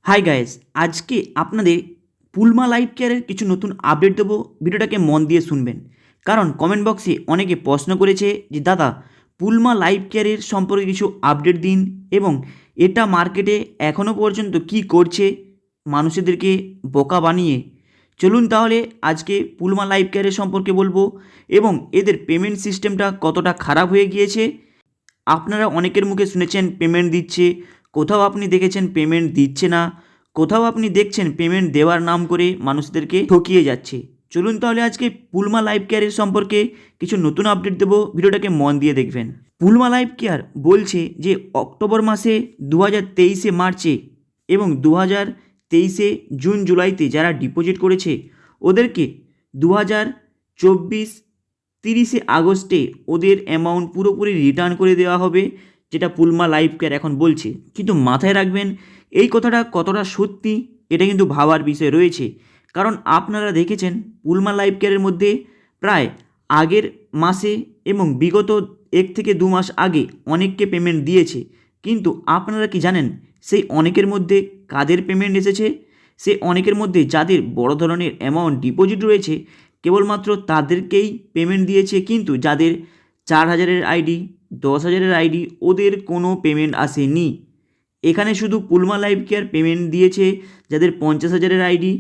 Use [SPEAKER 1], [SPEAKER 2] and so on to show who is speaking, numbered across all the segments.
[SPEAKER 1] Hi guys, আজকে আপনাদের পুলমা life কেয়ারের কিছু নতুন আপডেট দেবো। ভিডিওটাকে মন দিয়ে শুনবেন, কারণ কমেন্ট বক্সে অনেকে প্রশ্ন করেছে যে দাদা পুলমা লাইফ কেয়ারের সম্পর্কে কিছু আপডেট দিন, এবং এটা মার্কেটে এখনও পর্যন্ত কি করছে মানুষদেরকে বোকা বানিয়ে। চলুন তাহলে আজকে পুলমা লাইফ কেয়ারের সম্পর্কে বলবো, এবং এদের পেমেন্ট সিস্টেমটা কতটা খারাপ হয়ে গিয়েছে। আপনারা অনেকের মুখে শুনেছেন পেমেন্ট দিচ্ছে, কোথাও আপনি দেখেছেন পেমেন্ট দিচ্ছে না, কোথাও আপনি দেখছেন পেমেন্ট দেওয়ার নাম করে মানুষদেরকে ঠকিয়ে যাচ্ছে। চলুন তাহলে আজকে পুলমা লাইফ কেয়ারের সম্পর্কে কিছু নতুন আপডেট দেবো, ভিডিওটাকে মন দিয়ে দেখবেন। পুলমা লাইফ কেয়ার বলছে যে অক্টোবর মাসে 2023 মার্চে এবং 2023 জুন জুলাইতে যারা ডিপোজিট করেছে ওদেরকে 2024 30 আগস্টে ওদের অ্যামাউন্ট পুরোপুরি রিটার্ন করে দেওয়া হবে, যেটা পুলমা লাইফ কেয়ার এখন বলছে। কিন্তু মাথায় রাখবেন এই কথাটা কতটা সত্যি এটা কিন্তু ভাবার বিষয় রয়েছে, কারণ আপনারা দেখেছেন পুলমা লাইফ কেয়ারের মধ্যে প্রায় আগের মাসে এবং বিগত 1 থেকে 2 মাস আগে অনেককে পেমেন্ট দিয়েছে। কিন্তু আপনারা কি জানেন সেই অনেকের মধ্যে কাদের পেমেন্ট এসেছে? সে অনেকের মধ্যে যাদের বড় ধরনের অ্যামাউন্ট ডিপোজিট রয়েছে কেবলমাত্র তাদেরকেই পেমেন্ট দিয়েছে, কিন্তু যাদের 4,000-এর আইডি, 10,000-এর আইডি ওদের কোনো পেমেন্ট আসেনি। এখানে শুধু পুলমা লাইফ কেয়ার পেমেন্ট দিয়েছে যাদের 50,000-এর আইডি,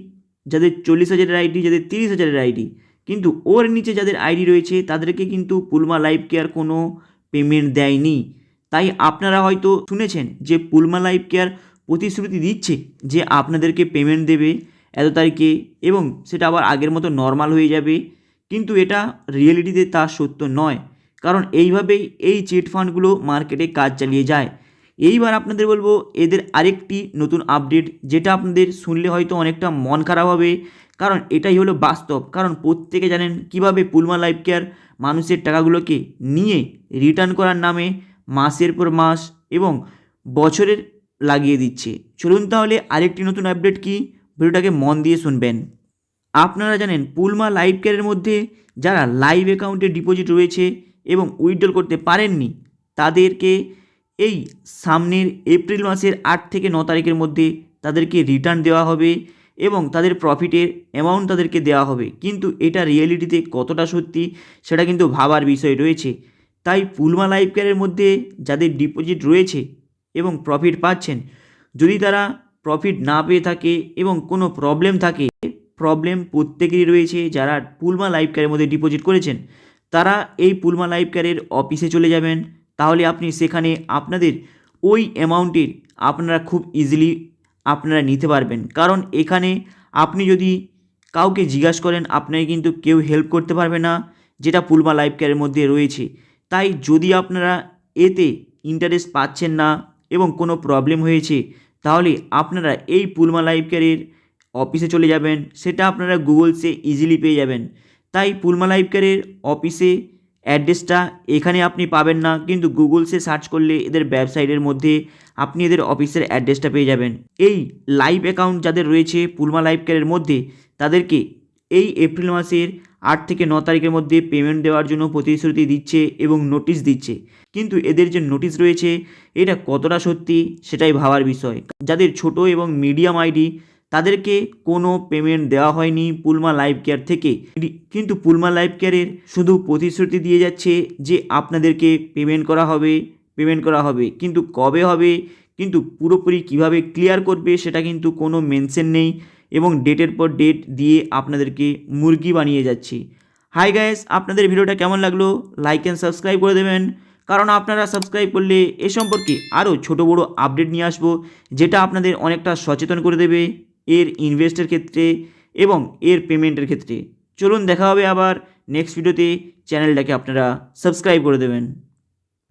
[SPEAKER 1] যাদের 40,000-এর আইডি, যাদের 30,000-এর আইডি, কিন্তু ওর নিচে যাদের আইডি রয়েছে তাদেরকে কিন্তু পুলমা লাইফ কেয়ার কোনো পেমেন্ট দেয়নি। তাই আপনারা হয়তো শুনেছেন যে পুলমা লাইফ কেয়ার প্রতিশ্রুতি দিচ্ছে যে আপনাদেরকে পেমেন্ট দেবে এত তারিখে, এবং সেটা আবার আগের মতো নর্মাল হয়ে যাবে, কিন্তু এটা রিয়েলিটিতে তা সত্য নয়। কারণ এইভাবেই এই চিট ফান্ডগুলো মার্কেটে কাজ চালিয়ে যায়। এইবার আপনাদের বলবো এদের আরেকটি নতুন আপডেট, যেটা আপনাদের শুনলে হয়তো অনেকটা মন খারাপ হবে, কারণ এটাই হলো বাস্তব। কারণ প্রত্যেকে জানেন কিভাবে পুলমা লাইফ কেয়ার মানুষের টাকাগুলোকে নিয়ে রিটার্ন করার নামে মাসের পর মাস এবং বছরের লাগিয়ে দিচ্ছে। চলুন তাহলে আরেকটি নতুন আপডেট কি, ভিডিওটাকে মন দিয়ে শুনবেন। আপনারা জানেন পুলমা লাইফ কেয়ারের মধ্যে যারা লাইভ অ্যাকাউন্টে ডিপোজিট রয়েছে এবং উইথড্রল করতে পারেননি তাদেরকে এই সামনের এপ্রিল মাসের 8 থেকে 9 তারিখের মধ্যে তাদেরকে রিটার্ন দেওয়া হবে এবং তাদের প্রফিটের অ্যামাউন্ট তাদেরকে দেওয়া হবে। কিন্তু এটা রিয়েলিটিতে কতটা সত্যি সেটা কিন্তু ভাবার বিষয় রয়েছে। তাই পুলমা লাইফ কেয়ারের মধ্যে যাদের ডিপোজিট রয়েছে এবং প্রফিট পাচ্ছেন, যদি তারা প্রফিট না পেয়ে থাকে এবং কোনো প্রবলেম থাকে, প্রবলেম প্রত্যেকেরই রয়েছে যারা পুলমা লাইফ কেয়ারের মধ্যে ডিপোজিট করেছেন, তারা এই পুলমা লাইফ কেয়ারের অফিসে চলে যাবেন। তাহলে আপনি সেখানে আপনাদের ওই অ্যামাউন্টের আপনারা খুব ইজিলি আপনারা নিতে পারবেন। কারণ এখানে আপনি যদি কাউকে জিজ্ঞাসা করেন আপনাকে কিন্তু কেউ হেল্প করতে পারবে না, যেটা পুলমা লাইফ কেয়ারের মধ্যে রয়েছে। তাই যদি আপনারা এতে ইন্টারেস্ট পাচ্ছেন না এবং কোনো প্রবলেম হয়েছে, তাহলে আপনারা এই পুলমা লাইফ কেয়ারের অফিসে চলে যাবেন, সেটা আপনারা গুগলসে ইজিলি পেয়ে যাবেন। তাই পুলমা লাইফ কেয়ারের অফিসে অ্যাড্রেসটা এখানে আপনি পাবেন না, কিন্তু গুগলসে সার্চ করলে এদের ওয়েবসাইটের মধ্যে আপনি এদের অফিসের অ্যাড্রেসটা পেয়ে যাবেন। এই লাইভ অ্যাকাউন্ট যাদের রয়েছে পুলমা লাইফ কেয়ারের মধ্যে তাদেরকে এই এপ্রিল মাসের 8 থেকে 9 তারিখের মধ্যে পেমেন্ট দেওয়ার জন্য প্রতিশ্রুতি দিচ্ছে এবং নোটিশ দিচ্ছে। কিন্তু এদের যে নোটিশ রয়েছে এটা কতটা সত্যি সেটাই ভাবার বিষয়। যাদের ছোট এবং মিডিয়াম আইডি তাদেরকে কোনো পেমেন্ট দেওয়া হয়নি পুলমা লাইফ কেয়ার থেকে, কিন্তু পুলমা লাইফ কেয়ারের শুধু প্রতিশ্রুতি দিয়ে যাচ্ছে যে আপনাদেরকে পেমেন্ট করা হবে, কিন্তু কবে হবে, কিন্তু পুরোপুরি কিভাবে ক্লিয়ার করবে সেটা কিন্তু কোনো মেনশন নেই, এবং ডেটের পর ডেট দিয়ে আপনাদেরকে মুরগি বানিয়ে যাচ্ছে। হাই গাইস, আপনাদের ভিডিওটা কেমন লাগলো লাইক অ্যান্ড সাবস্ক্রাইব করে দেবেন, কারণ আপনারা সাবস্ক্রাইব করলে এ সম্পর্কে আরও ছোট বড় আপডেট নিয়ে আসবো, যেটা আপনাদের অনেকটা সচেতন করে দেবে এর ইনভেস্টের ক্ষেত্রে এবং এর পেমেন্টের ক্ষেত্রে। চলুন দেখা হবে আবার নেক্সট ভিডিওতে, চ্যানেলটাকে আপনারা সাবস্ক্রাইব করে দেবেন।